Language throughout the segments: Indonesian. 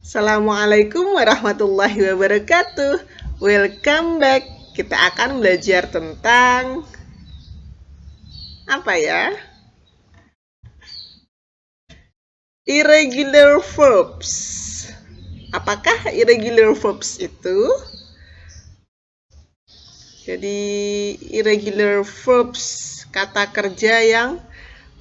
Assalamualaikum warahmatullahi wabarakatuh. Welcome back. Kita akan belajar tentang apa ya? Irregular verbs. Apakah irregular verbs itu? Jadi irregular verbs, kata kerja yang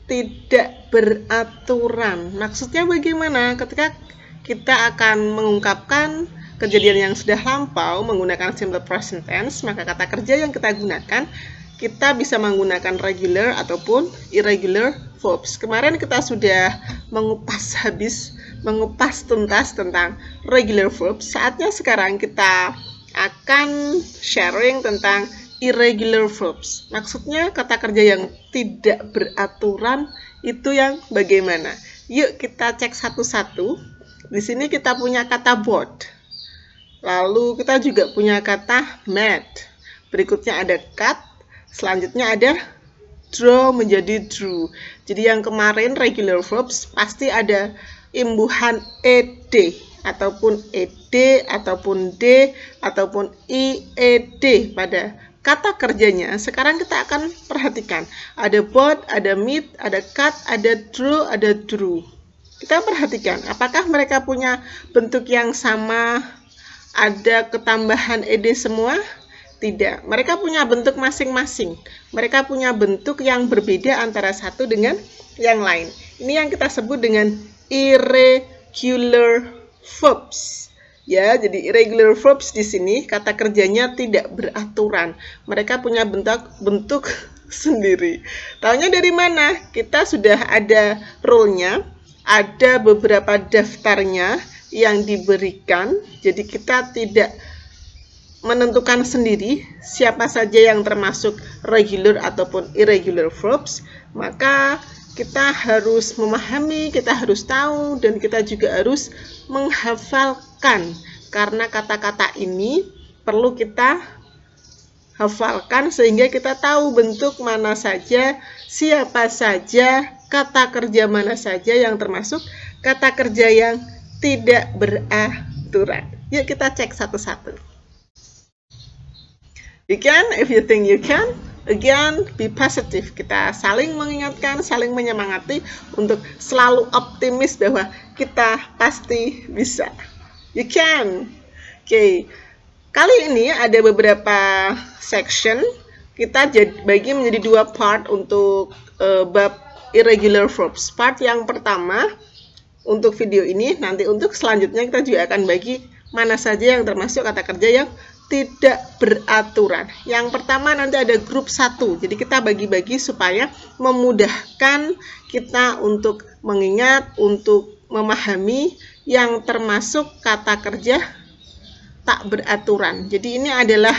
tidak beraturan. Maksudnya bagaimana? Ketika kita akan mengungkapkan kejadian yang sudah lampau menggunakan simple present tense, maka kata kerja yang kita gunakan kita bisa menggunakan regular ataupun irregular verbs. Kemarin kita sudah mengupas tuntas tentang regular verbs. Saatnya sekarang kita akan sharing tentang irregular verbs. Maksudnya kata kerja yang tidak beraturan itu yang bagaimana? Yuk kita cek satu-satu. Di sini kita punya kata board. Lalu kita juga punya kata mat. Berikutnya ada cut. Selanjutnya ada draw menjadi drew. Jadi yang kemarin regular verbs pasti ada imbuhan ed ataupun ed ataupun d ataupun ied pada kata kerjanya. Sekarang kita akan perhatikan. Ada board, ada meet, ada cut, ada draw, ada drew. Kita perhatikan apakah mereka punya bentuk yang sama, ada ketambahan ed semua? Tidak, mereka punya bentuk masing-masing. Mereka punya bentuk yang berbeda antara satu dengan yang lain. Ini yang kita sebut dengan irregular verbs. Ya, jadi irregular verbs di sini kata kerjanya tidak beraturan. Mereka punya bentuk sendiri. Taunya dari mana? Kita sudah ada rule-nya, ada beberapa daftarnya yang diberikan. Jadi kita tidak menentukan sendiri siapa saja yang termasuk regular ataupun irregular verbs, maka kita harus memahami, kita harus tahu, dan kita juga harus menghafalkan, karena kata-kata ini perlu kita hafalkan sehingga kita tahu bentuk mana saja, siapa saja, kata kerja mana saja yang termasuk kata kerja yang tidak beraturan. Yuk kita cek satu-satu. You can, if you think you can. Again, be positive. Kita saling mengingatkan, saling menyemangati untuk selalu optimis bahwa kita pasti bisa. You can. Oke. Kali ini ada beberapa section. Kita bagi menjadi dua part untuk bab irregular verbs. Part yang pertama untuk video ini, nanti untuk selanjutnya kita juga akan bagi mana saja yang termasuk kata kerja yang tidak beraturan. Yang pertama nanti ada grup 1. Jadi kita bagi-bagi supaya memudahkan kita untuk mengingat, untuk memahami yang termasuk kata kerja tak beraturan. Jadi ini adalah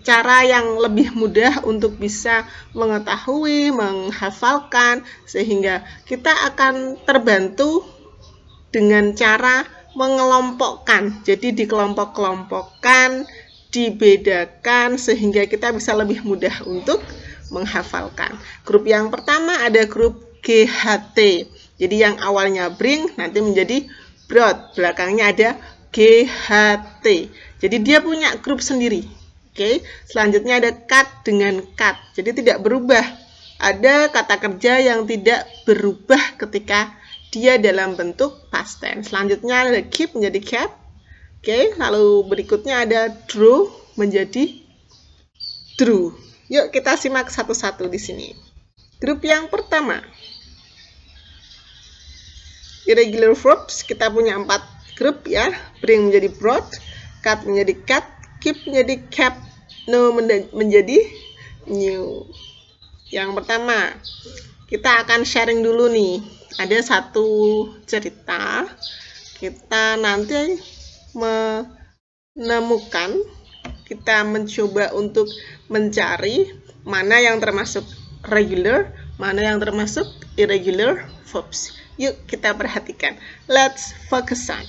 cara yang lebih mudah untuk bisa mengetahui, menghafalkan, sehingga kita akan terbantu dengan cara mengelompokkan. Jadi dikelompok-kelompokkan, dibedakan sehingga kita bisa lebih mudah untuk menghafalkan. Grup yang pertama ada grup GHT. Jadi yang awalnya bring nanti menjadi brought, belakangnya ada GHT. Jadi dia punya grup sendiri. Oke, selanjutnya ada cut dengan cut. Jadi tidak berubah. Ada kata kerja yang tidak berubah ketika dia dalam bentuk past tense. Selanjutnya ada keep menjadi kept. Oke, lalu berikutnya ada draw menjadi drew. Yuk kita simak satu-satu di sini. Grup yang pertama, irregular verbs, kita punya 4 grup ya. Bring menjadi brought, cut menjadi cut, keep menjadi kept, know menjadi new. Yang pertama, kita akan sharing dulu nih. Ada satu cerita. Kita nanti menemukan, kita mencoba untuk mencari mana yang termasuk regular, mana yang termasuk irregular verbs. Yuk kita perhatikan. Let's focus on.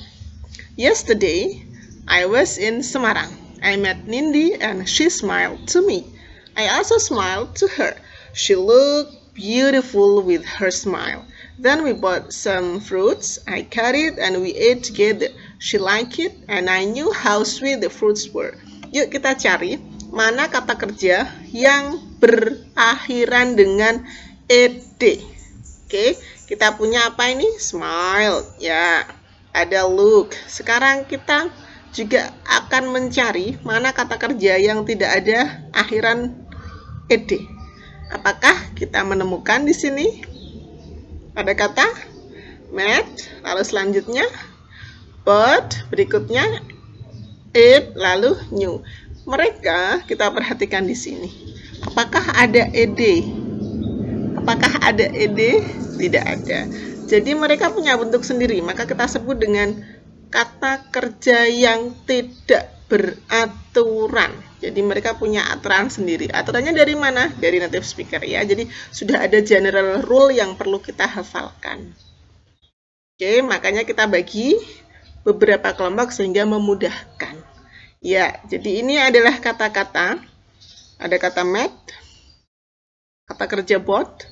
Yesterday, I was in Semarang. I met Nindi and she smiled to me. I also smiled to her. She looked beautiful with her smile. Then we bought some fruits. I cut it and we ate together. She liked it and I knew how sweet the fruits were. Yuk kita cari mana kata kerja yang berakhiran dengan ed. Oke, kita punya apa ini? Smile. Ya, ada look. Sekarang kita juga akan mencari mana kata kerja yang tidak ada akhiran ed. Apakah kita menemukan di sini? Ada kata met, lalu selanjutnya but, berikutnya it, lalu new. Mereka kita perhatikan di sini. Apakah ada ed? Apakah ada ed? Tidak ada. Jadi mereka punya bentuk sendiri, maka kita sebut dengan kata kerja yang tidak beraturan. Jadi mereka punya aturan sendiri. Aturannya dari mana? Dari native speaker ya. Jadi sudah ada general rule yang perlu kita hafalkan. Oke, makanya kita bagi beberapa kelompok sehingga memudahkan. Ya, jadi ini adalah kata-kata. Ada kata met, kata kerja bought,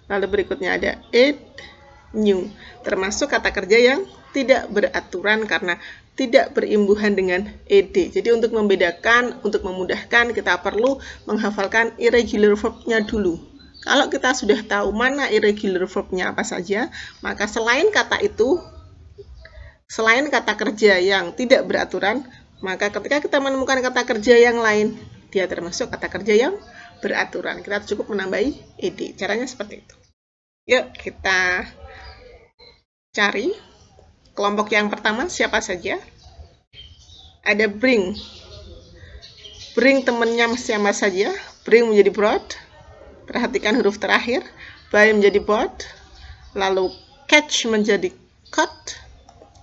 lalu berikutnya ada it, new. Termasuk kata kerja yang tidak beraturan karena tidak berimbuhan dengan ed. Jadi untuk membedakan, untuk memudahkan, kita perlu menghafalkan irregular verb-nya dulu. Kalau kita sudah tahu mana irregular verb-nya apa saja, maka selain kata itu, selain kata kerja yang tidak beraturan, maka ketika kita menemukan kata kerja yang lain, dia termasuk kata kerja yang beraturan. Kita cukup menambahi ed. Caranya seperti itu. Yuk kita cari kelompok yang pertama siapa saja? Ada bring. Bring temannya siapa saja? Bring menjadi brought. Perhatikan huruf terakhir. Buy menjadi bought. Lalu catch menjadi caught.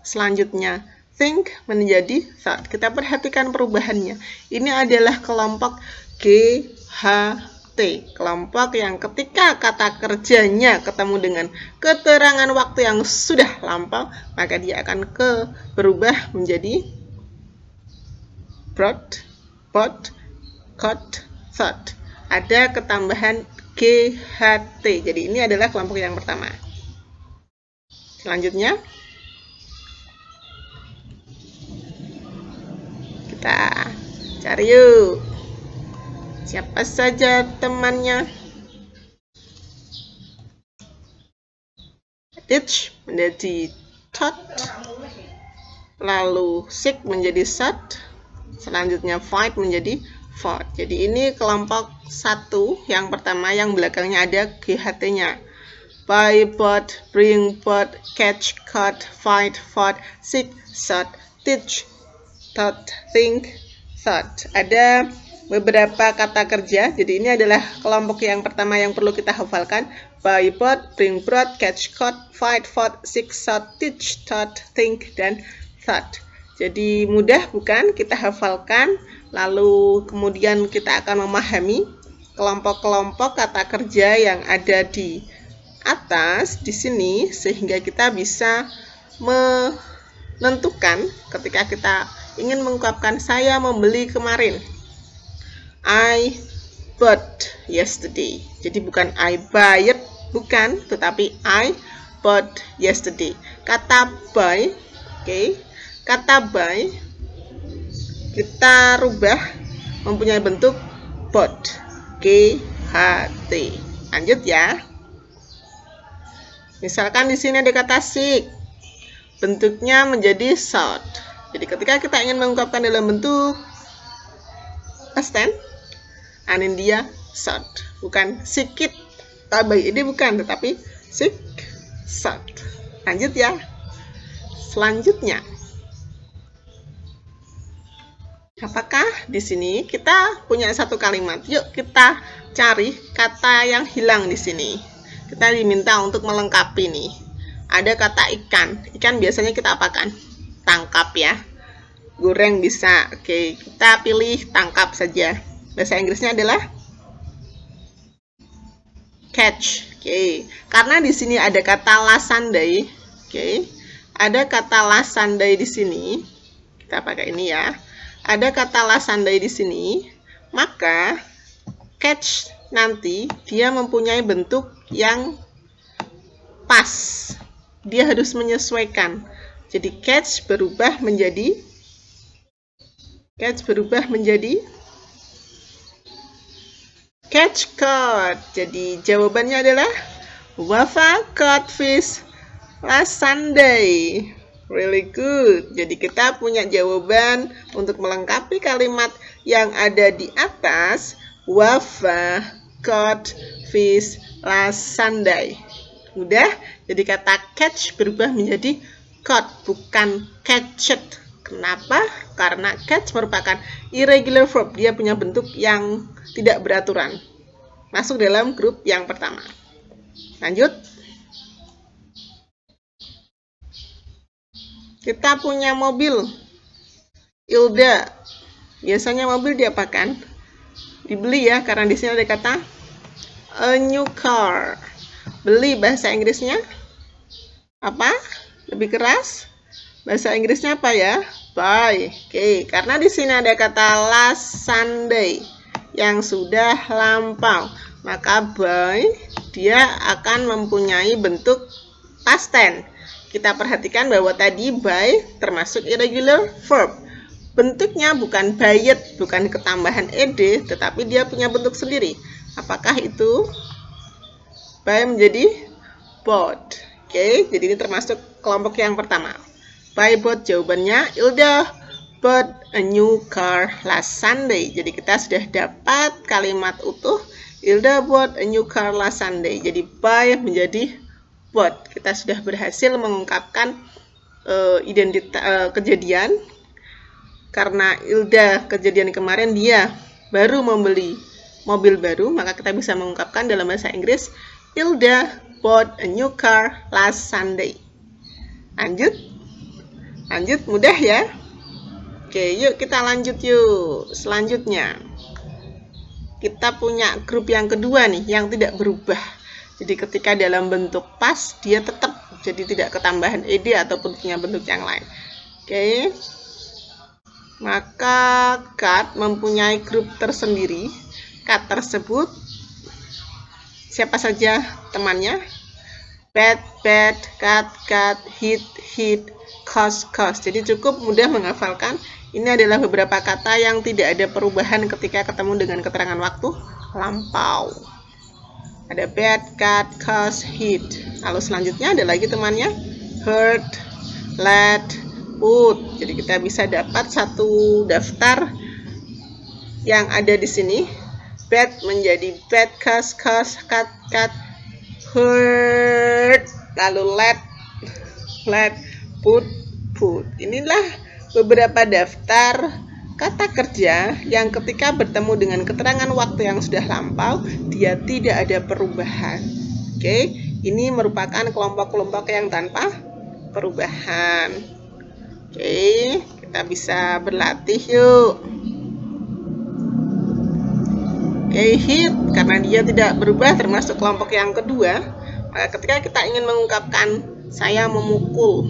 Selanjutnya think menjadi thought. Kita perhatikan perubahannya. Ini adalah kelompok GHT. Kelompok yang ketika kata kerjanya ketemu dengan keterangan waktu yang sudah lampau, maka dia akan berubah menjadi brought, bought, caught, thought. Ada ketambahan GHT. Jadi ini adalah kelompok yang pertama. Selanjutnya kita cari yuk. Siapa saja temannya? Teach menjadi taught. Lalu seek menjadi sought. Selanjutnya fight menjadi fought. Jadi ini kelompok 1 yang pertama yang belakangnya ada GHT-nya. Buy, bought, bring, bought, catch, caught, fight, fought, seek, sought, teach, taught, think, thought. Ada beberapa kata kerja. Jadi ini adalah kelompok yang pertama yang perlu kita hafalkan. Buy, bought, bring, brought, catch, caught, fight, fought, seek, sought, teach, taught, think, dan thought. Jadi mudah bukan? Kita hafalkan, lalu kemudian kita akan memahami kelompok-kelompok kata kerja yang ada di atas di sini sehingga kita bisa menentukan ketika kita ingin mengungkapkan saya membeli kemarin. I bought yesterday. Jadi bukan I buy it, bukan, tetapi I bought yesterday. Kata buy, oke. Kata buy kita rubah mempunyai bentuk bought, GHT. Lanjut ya. Misalkan di sini ada kata seek, bentuknya menjadi sought. Jadi ketika kita ingin mengungkapkan dalam bentuk past tense, anin dia sought, bukan seek it. Buy ini bukan, tetapi seek, sought. Lanjut ya. Selanjutnya, apakah di sini kita punya satu kalimat? Yuk kita cari kata yang hilang di sini. Kita diminta untuk melengkapi nih. Ada kata ikan. Ikan biasanya kita apakan? Tangkap ya. Goreng bisa. Oke, kita pilih tangkap saja. Bahasa Inggrisnya adalah catch. Oke, karena di sini ada kata last Sunday. Oke, ada kata last Sunday di sini. Kita pakai ini ya. Ada kata last Sunday di sini, maka catch nanti dia mempunyai bentuk yang pas. Dia harus menyesuaikan. Jadi catch berubah menjadi catch caught. Jadi jawabannya adalah Wafa caught fish last Sunday. Really good. Jadi kita punya jawaban untuk melengkapi kalimat yang ada di atas. Wafa caught fish last Sunday. Udah, jadi kata catch berubah menjadi caught, bukan catched. Kenapa? Karena catch merupakan irregular verb. Dia punya bentuk yang tidak beraturan. Masuk dalam grup yang pertama. Lanjut. Kita punya mobil. Ilda. Biasanya mobil diapakan? Dibeli ya, karena di sini ada kata a new car. Beli bahasa Inggrisnya apa? Lebih keras? Bahasa Inggrisnya apa ya? Buy. Oke, karena di sini ada kata last Sunday yang sudah lampau, maka buy dia akan mempunyai bentuk past tense. Kita perhatikan bahwa tadi buy termasuk irregular verb. Bentuknya bukan buyed, bukan ketambahan ed, tetapi dia punya bentuk sendiri. Apakah itu? Buy menjadi bought. Oke, jadi ini termasuk kelompok yang pertama. Buy bought jawabannya Ilda bought a new car last Sunday. Jadi kita sudah dapat kalimat utuh. Ilda bought a new car last Sunday. Jadi buy menjadi bought. Kita sudah berhasil mengungkapkan kejadian. Karena Ilda kejadian kemarin dia baru membeli mobil baru, maka kita bisa mengungkapkan dalam bahasa Inggris Ilda bought a new car last Sunday. Lanjut, mudah ya. Oke, yuk kita lanjut yuk. Selanjutnya, kita punya grup yang kedua nih, yang tidak berubah. Jadi ketika dalam bentuk pas, dia tetap jadi tidak ketambahan ed ataupun punya bentuk yang lain. Oke, maka cut mempunyai grup tersendiri. Cut tersebut siapa saja temannya? Bad, cut, hit, cost. Jadi cukup mudah menghafalkan. Ini adalah beberapa kata yang tidak ada perubahan ketika ketemu dengan keterangan waktu lampau. Ada bad, cut, cost, hit. Lalu selanjutnya ada lagi temannya hurt, let, put. Jadi kita bisa dapat satu daftar yang ada di sini. Bad menjadi bad, cost, cut, hurt, lalu let, put. Inilah beberapa daftar kata kerja yang ketika bertemu dengan keterangan waktu yang sudah lampau, dia tidak ada perubahan. Oke, ini merupakan kelompok-kelompok yang tanpa perubahan. Oke, kita bisa berlatih yuk. Oke, hit karena dia tidak berubah termasuk kelompok yang kedua. Maka ketika kita ingin mengungkapkan saya memukul,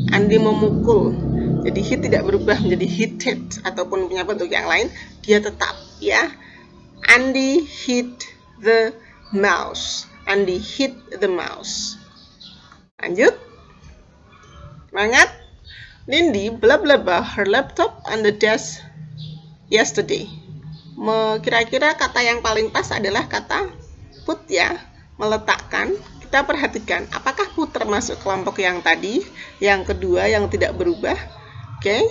Andi memukul, jadi hit tidak berubah menjadi hit ataupun punya bentuk yang lain, dia tetap ya. Andi hit the mouse. Andi hit the mouse. Lanjut. Semangat. Lindy blah blah blah her laptop on the desk yesterday. Kira-kira kata yang paling pas adalah kata put ya, meletakkan. Kita perhatikan apakah put termasuk kelompok yang tadi, yang kedua yang tidak berubah. Oke,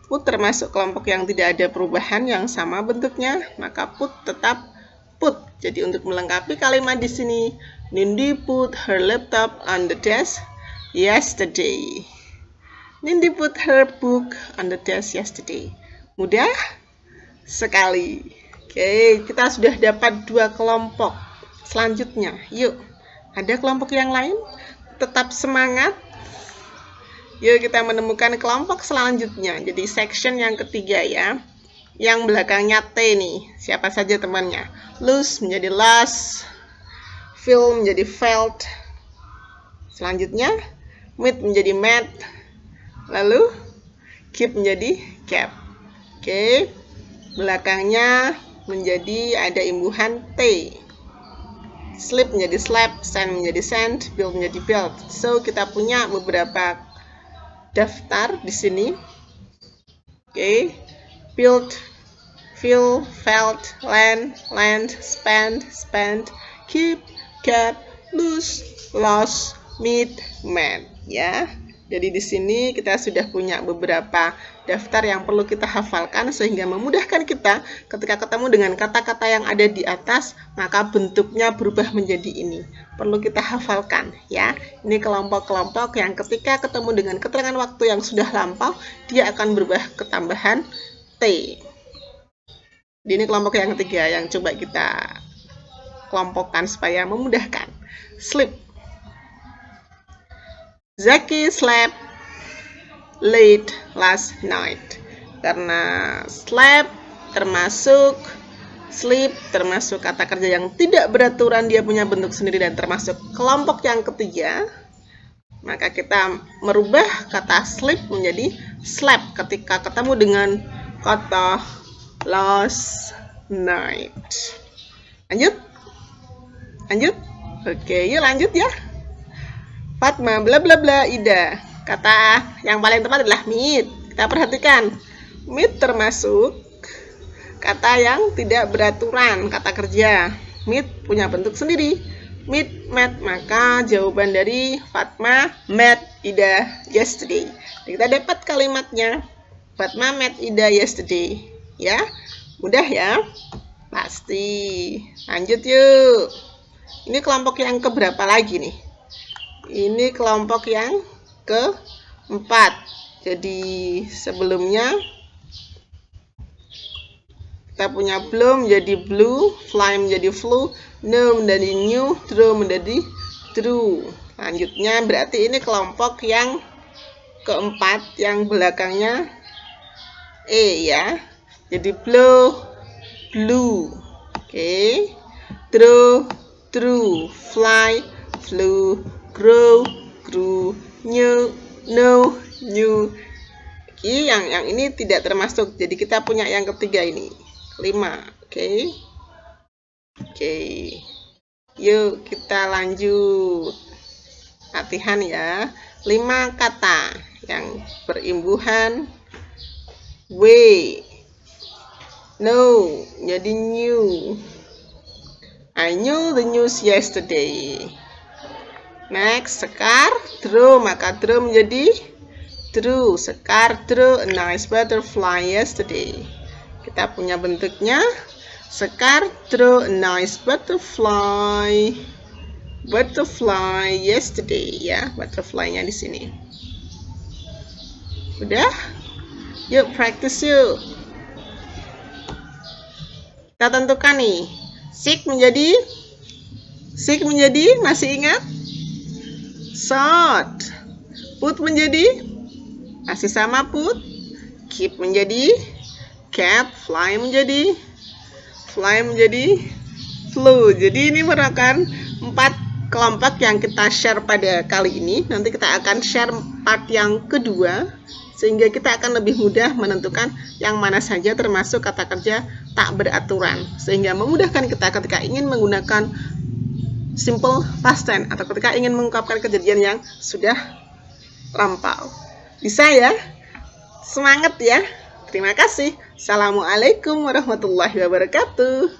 put termasuk kelompok yang tidak ada perubahan, yang sama bentuknya, maka put tetap put. Jadi untuk melengkapi kalimat di sini, Lindy put her laptop on the desk yesterday. Lindy put her book on the desk yesterday. Mudah sekali. Oke, kita sudah dapat dua kelompok. Selanjutnya, yuk. Ada kelompok yang lain? Tetap semangat. Yuk kita menemukan kelompok selanjutnya. Jadi section yang ketiga ya. Yang belakangnya T nih. Siapa saja temannya? Lose menjadi lost. Feel menjadi felt. Selanjutnya, meet menjadi met. Lalu, keep menjadi kept. Oke. Belakangnya menjadi ada imbuhan T. sleep menjadi slept, send menjadi sent, build menjadi built. So kita punya beberapa daftar di sini. Oke. Build, feel, felt, land, spend, keep, kept, lose, lost, meet, met, ya. Jadi di sini kita sudah punya beberapa daftar yang perlu kita hafalkan sehingga memudahkan kita ketika ketemu dengan kata-kata yang ada di atas, maka bentuknya berubah menjadi ini. Perlu kita hafalkan, ya. Ini kelompok-kelompok yang ketika ketemu dengan keterangan waktu yang sudah lampau, dia akan berubah ketambahan T. Ini kelompok yang ketiga yang coba kita kelompokkan supaya memudahkan. Sleep. Zaki slept late last night. Karena slept termasuk sleep, termasuk kata kerja yang tidak beraturan, dia punya bentuk sendiri dan termasuk kelompok yang ketiga, maka kita merubah kata sleep menjadi slept ketika ketemu dengan kata last night. Lanjut? Oke, yuk lanjut ya. Fatma bla bla bla Ida. Kata yang paling tepat adalah meet. Kita perhatikan, meet termasuk kata yang tidak beraturan, kata kerja. Meet punya bentuk sendiri. Meet, met, maka jawaban dari Fatma met Ida yesterday. Kita dapat kalimatnya. Fatma met Ida yesterday. Ya, mudah ya? Pasti. Lanjut yuk. Ini kelompok yang keberapa lagi nih? Ini kelompok yang keempat. Jadi sebelumnya kita punya blow menjadi blue, fly menjadi flew, know menjadi new, draw menjadi drew. Lanjutnya berarti ini kelompok yang keempat yang belakangnya E ya. Jadi blow, blue. Oke. Draw, drew, fly, flew, grow, grew, new, know, new. Yang ini tidak termasuk. Jadi kita punya yang ketiga ini. 5. Oke. Yuk kita lanjut. Latihan ya. 5 kata yang berimbuhan W. No, jadi new. I knew the news yesterday. Next, sekar, draw, maka draw menjadi drew. Sekar, draw a nice butterfly yesterday. Kita punya bentuknya. Sekar, draw a nice butterfly. Butterfly yesterday, ya, butterfly-nya di sini. Udah? Yuk practice yuk. Kita tentukan nih. Sick menjadi masih ingat? Short. Put menjadi masih sama put. Keep menjadi kept. Fly menjadi flew. Jadi ini merupakan 4 kelompok yang kita share pada kali ini. Nanti kita akan share part yang kedua sehingga kita akan lebih mudah menentukan yang mana saja termasuk kata kerja tak beraturan, sehingga memudahkan kita ketika ingin menggunakan simple past tense atau ketika ingin mengungkapkan kejadian yang sudah lampau. Bisa ya? Semangat ya. Terima kasih. Assalamualaikum warahmatullahi wabarakatuh.